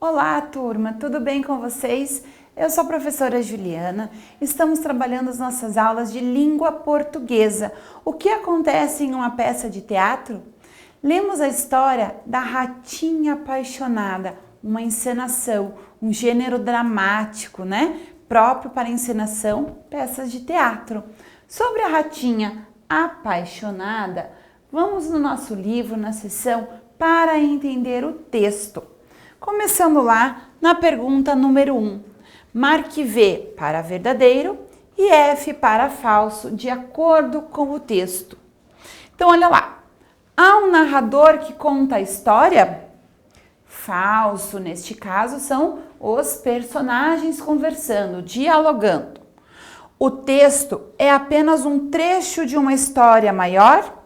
Olá, turma, tudo bem com vocês? Eu sou a professora Juliana. Estamos trabalhando as nossas aulas de língua portuguesa. O que acontece em uma peça de teatro? Lemos a história da Ratinha Apaixonada, uma encenação, um gênero dramático, próprio para encenação, peças de teatro. Sobre a Ratinha Apaixonada, vamos no nosso livro, na seção para entender o texto. Começando lá na pergunta número 1. Marque V para verdadeiro e F para falso, de acordo com o texto. Então, olha lá. Há um narrador que conta a história? Falso, neste caso, são os personagens conversando, dialogando. O texto é apenas um trecho de uma história maior?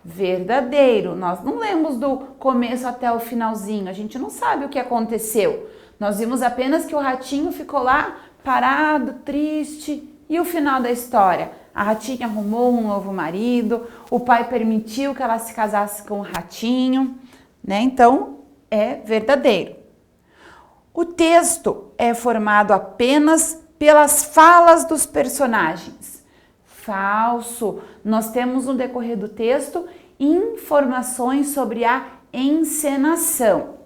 Verdadeiro. Nós não lemos do começo até o finalzinho, a gente não sabe o que aconteceu. Nós vimos apenas que o ratinho ficou lá parado, triste. E o final da história? A ratinha arrumou um novo marido, o pai permitiu que ela se casasse com o ratinho, Então, é verdadeiro. O texto é formado apenas pelas falas dos personagens. Falso. Nós temos no decorrer do texto informações sobre a encenação.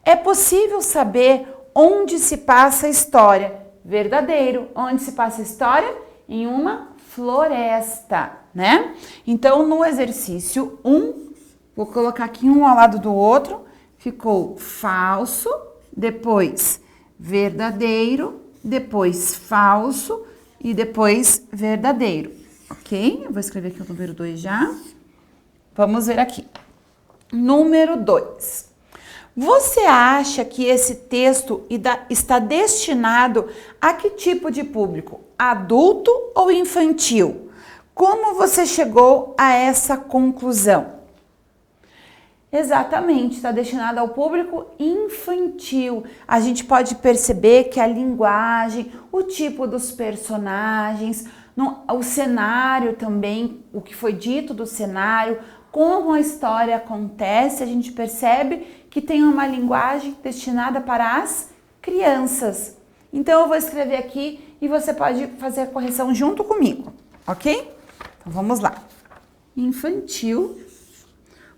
É possível saber onde se passa a história? Verdadeiro. Onde se passa a história? Em uma floresta, Então, no exercício 1, vou colocar aqui um ao lado do outro, ficou falso, depois verdadeiro, depois falso e depois verdadeiro, ok? Eu vou escrever aqui o número 2 já. Vamos ver aqui. Número 2. Você acha que esse texto está destinado a que tipo de público? Adulto ou infantil? Como você chegou a essa conclusão? Exatamente, está destinado ao público infantil. A gente pode perceber que a linguagem, o tipo dos personagens, o cenário também, o que foi dito do cenário, como a história acontece, a gente percebe que tem uma linguagem destinada para as crianças. Então, eu vou escrever aqui e você pode fazer a correção junto comigo, ok? Então, vamos lá. Infantil.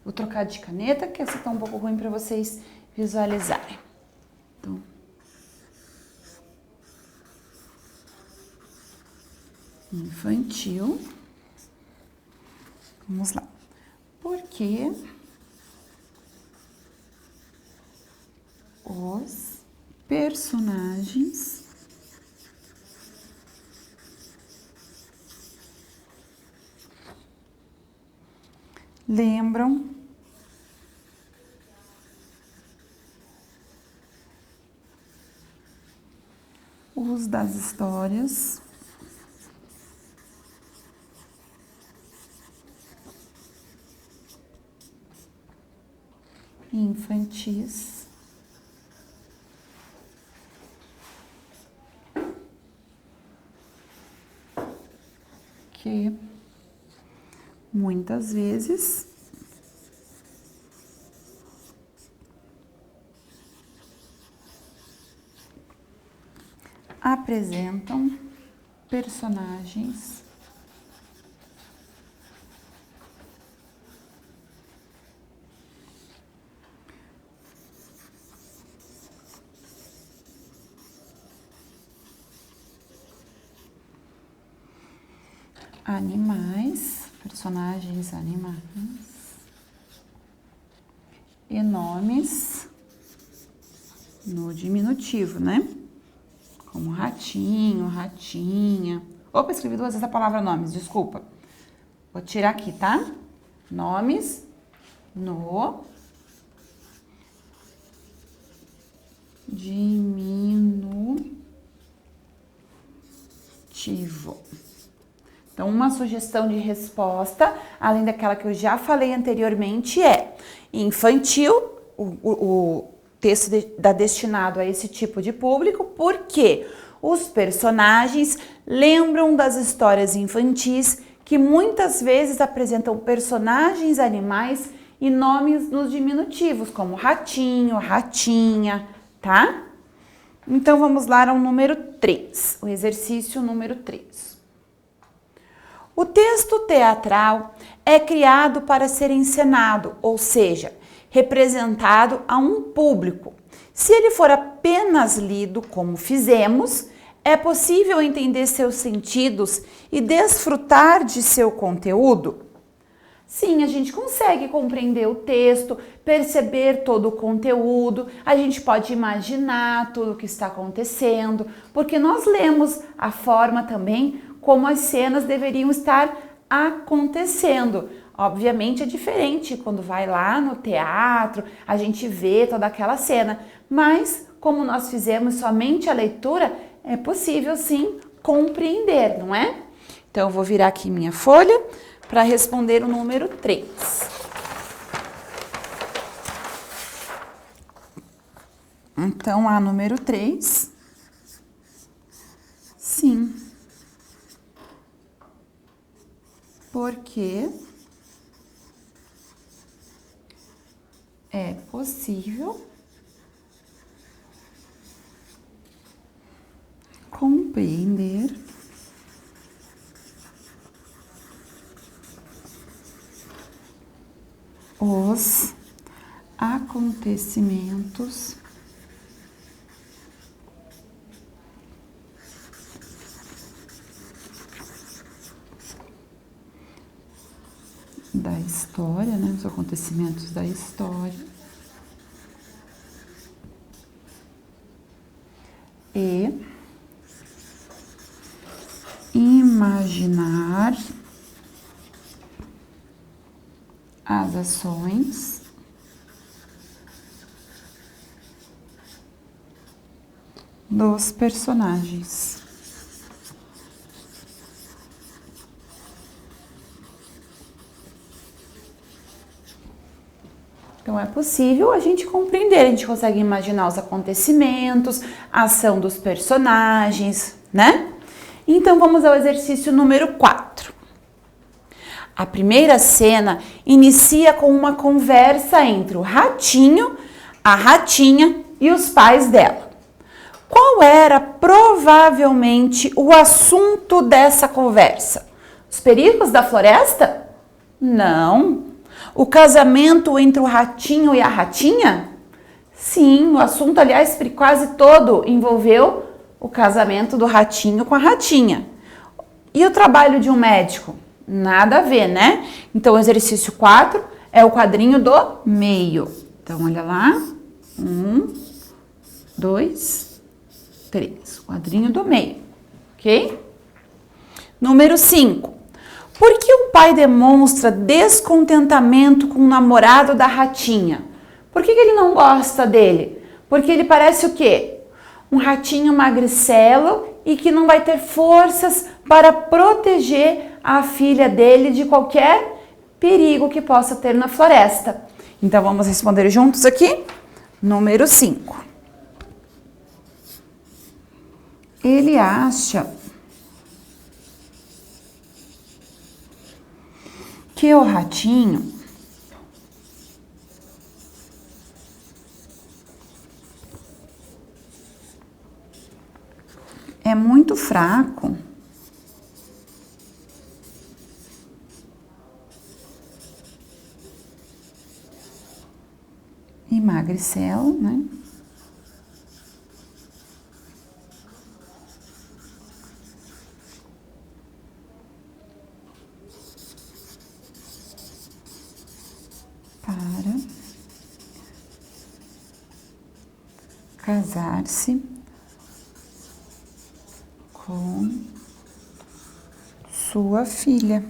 Vou trocar de caneta, que essa tá um pouco ruim para vocês visualizarem. Então, infantil. Vamos lá. Porque os personagens lembram os das histórias infantis que muitas vezes apresentam personagens personagens animais e nomes no diminutivo, Como ratinho, ratinha. Opa, escrevi 2 vezes a palavra nomes, desculpa. Vou tirar aqui, tá? Nomes no diminutivo. Então, uma sugestão de resposta, além daquela que eu já falei anteriormente, é infantil, o texto está destinado a esse tipo de público, porque os personagens lembram das histórias infantis que muitas vezes apresentam personagens animais e nomes nos diminutivos, como ratinho, ratinha, tá? Então, vamos lá ao número 3, o exercício número 3. O texto teatral é criado para ser encenado, ou seja, representado a um público. Se ele for apenas lido como fizemos, é possível entender seus sentidos e desfrutar de seu conteúdo? Sim, a gente consegue compreender o texto, perceber todo o conteúdo, a gente pode imaginar tudo o que está acontecendo, porque nós lemos a forma também como as cenas deveriam estar acontecendo. Obviamente é diferente quando vai lá no teatro, a gente vê toda aquela cena, mas como nós fizemos somente a leitura, é possível sim compreender, não é? Então eu vou virar aqui minha folha para responder o número 3. Então, a número 3, sim, porque é possível compreender os acontecimentos da história, né? Os acontecimentos da história e imaginar as ações dos personagens. Então é possível a gente compreender, a gente consegue imaginar os acontecimentos, a ação dos personagens, né? Então vamos ao exercício número 4. A primeira cena inicia com uma conversa entre o ratinho, a ratinha e os pais dela. Qual era provavelmente o assunto dessa conversa? Os perigos da floresta? Não. O casamento entre o ratinho e a ratinha? Sim, o assunto, aliás, quase todo envolveu o casamento do ratinho com a ratinha. E o trabalho de um médico? Nada a ver, né? Então, o exercício 4 é o quadrinho do meio. Então, olha lá. 1, 2, 3. Quadrinho do meio. Ok? Número 5. Por que o pai demonstra descontentamento com o namorado da ratinha? Por que ele não gosta dele? Porque ele parece o quê? Um ratinho magricelo e que não vai ter forças para proteger a filha dele de qualquer perigo que possa ter na floresta. Então, vamos responder juntos aqui? Número 5. Ele acha que o ratinho é muito fraco e magricelo, né? Para casar-se com sua filha.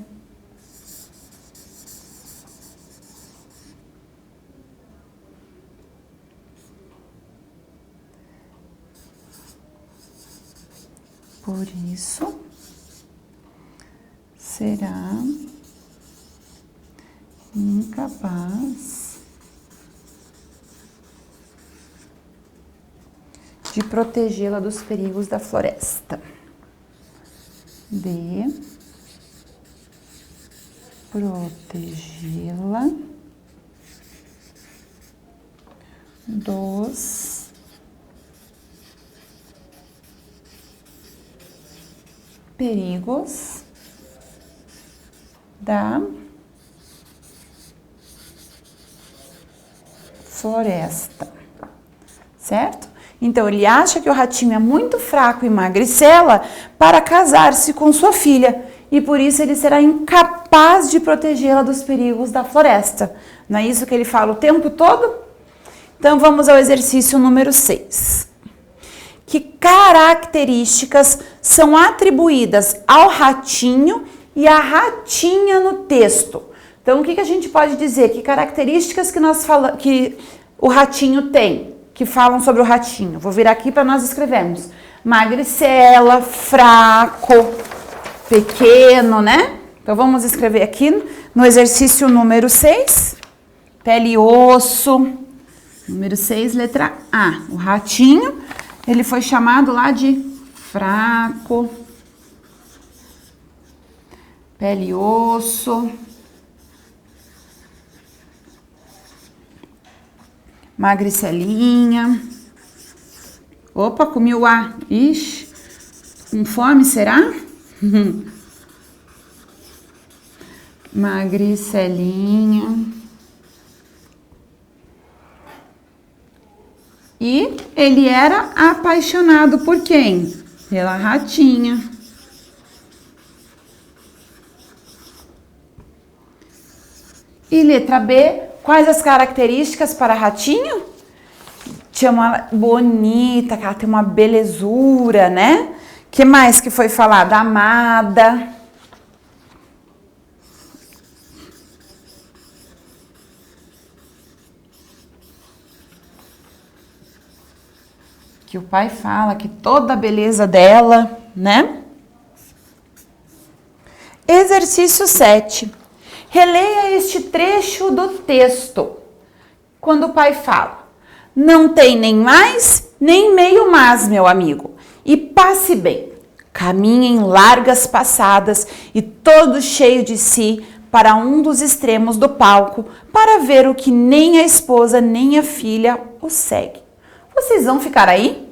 Por isso, será incapaz de protegê-la dos perigos da floresta. De protegê-la dos perigos da floresta, certo? Então, ele acha que o ratinho é muito fraco e magricela para casar-se com sua filha e por isso ele será incapaz de protegê-la dos perigos da floresta. Não é isso que ele fala o tempo todo? Então, vamos ao exercício número 6. Que características são atribuídas ao ratinho e à ratinha no texto? Então, o que a gente pode dizer? Que características que o ratinho tem, que falam sobre o ratinho? Vou virar aqui para nós escrevermos. Magricela, fraco, pequeno, né? Então, vamos escrever aqui no exercício número 6. Pele e osso. Número 6, letra A. O ratinho, ele foi chamado lá de fraco, pele e osso, magricelinha. Opa, comi o A. Ixi, com fome, será? Magricelinha. E ele era apaixonado por quem? Pela ratinha. E letra B, quais as características para ratinho? Tinha uma bonita, que ela tem uma belezura, né? Que mais que foi falado? Amada. Que o pai fala que toda a beleza dela, né? Exercício 7. Releia este trecho do texto. Quando o pai fala: não tem nem mais, nem meio mas, meu amigo. E passe bem. Caminhe em largas passadas e todo cheio de si para um dos extremos do palco, para ver o que nem a esposa nem a filha o segue. Vocês vão ficar aí?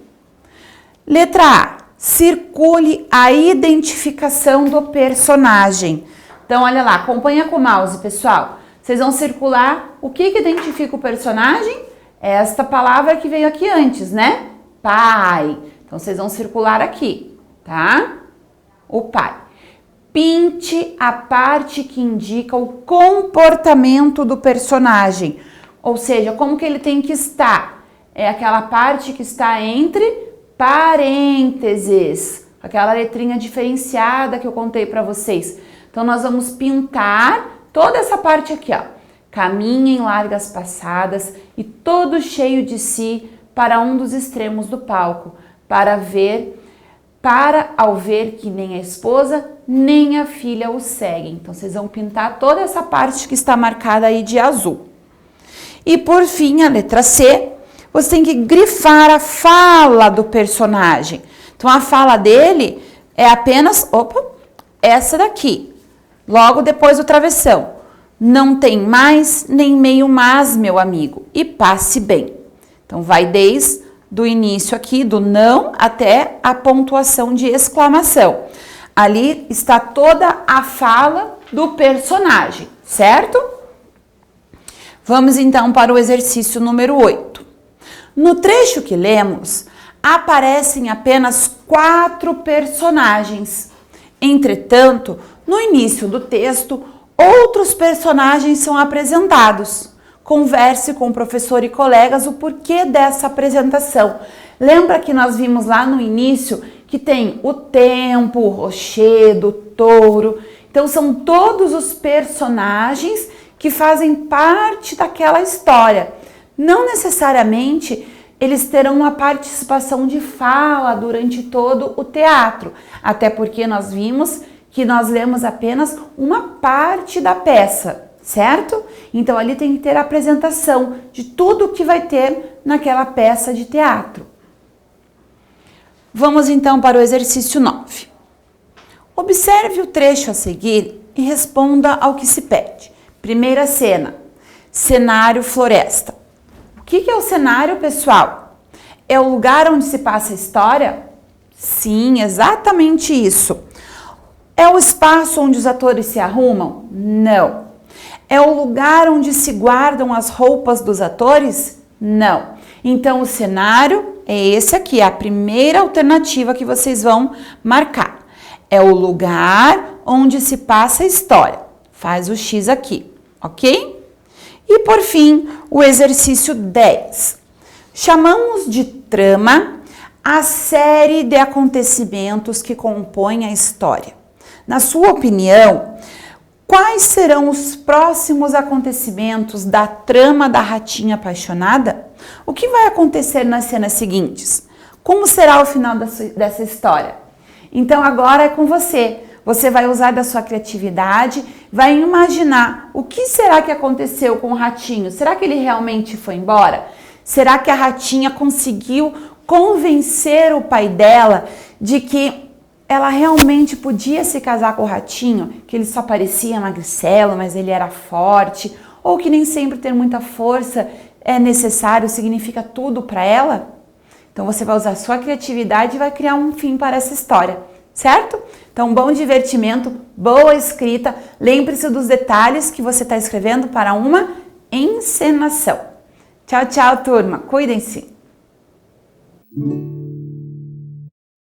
Letra A. Circule a identificação do personagem. Então, olha lá, acompanha com o mouse, pessoal. Vocês vão circular o que identifica o personagem? Esta palavra que veio aqui antes, né? Pai. Então, vocês vão circular aqui, tá? O pai. Pinte a parte que indica o comportamento do personagem. Ou seja, como que ele tem que estar? É aquela parte que está entre parênteses. Aquela letrinha diferenciada que eu contei para vocês. Então, nós vamos pintar toda essa parte aqui, ó. Caminha em largas passadas e todo cheio de si para um dos extremos do palco, ao ver que nem a esposa nem a filha o seguem. Então, vocês vão pintar toda essa parte que está marcada aí de azul. E, por fim, a letra C, você tem que grifar a fala do personagem. Então, a fala dele é apenas, essa daqui, logo depois do travessão. Não tem mais nem meio mas, meu amigo, e passe bem. Então, vai desde o início aqui, do não, até a pontuação de exclamação. Ali está toda a fala do personagem, certo? Vamos, então, para o exercício número 8. No trecho que lemos, aparecem apenas 4 personagens. Entretanto, no início do texto, outros personagens são apresentados. Converse com o professor e colegas o porquê dessa apresentação. Lembra que nós vimos lá no início que tem o tempo, o rochedo, o touro. Então, são todos os personagens que fazem parte daquela história. Não necessariamente eles terão uma participação de fala durante todo o teatro, até porque nós vimos que nós lemos apenas uma parte da peça, certo? Então, ali tem que ter a apresentação de tudo que vai ter naquela peça de teatro. Vamos, então, para o exercício 9. Observe o trecho a seguir e responda ao que se pede. Primeira cena, cenário floresta. O que é o cenário, pessoal? É o lugar onde se passa a história? Sim, exatamente isso. É o espaço onde os atores se arrumam? Não. É o lugar onde se guardam as roupas dos atores? Não. Então, o cenário é esse aqui, é a primeira alternativa que vocês vão marcar. É o lugar onde se passa a história. Faz o X aqui, ok? E, por fim, o exercício 10. Chamamos de trama a série de acontecimentos que compõem a história. Na sua opinião, quais serão os próximos acontecimentos da trama da Ratinha Apaixonada? O que vai acontecer nas cenas seguintes? Como será o final dessa história? Então agora é com você. Você vai usar da sua criatividade, vai imaginar o que será que aconteceu com o ratinho. Será que ele realmente foi embora? Será que a ratinha conseguiu convencer o pai dela de que ela realmente podia se casar com o ratinho, que ele só parecia magricelo, mas ele era forte, ou que nem sempre ter muita força é necessário, significa tudo para ela? Então você vai usar a sua criatividade e vai criar um fim para essa história, certo? Então, bom divertimento, boa escrita, lembre-se dos detalhes que você está escrevendo para uma encenação. Tchau, tchau, turma, cuidem-se!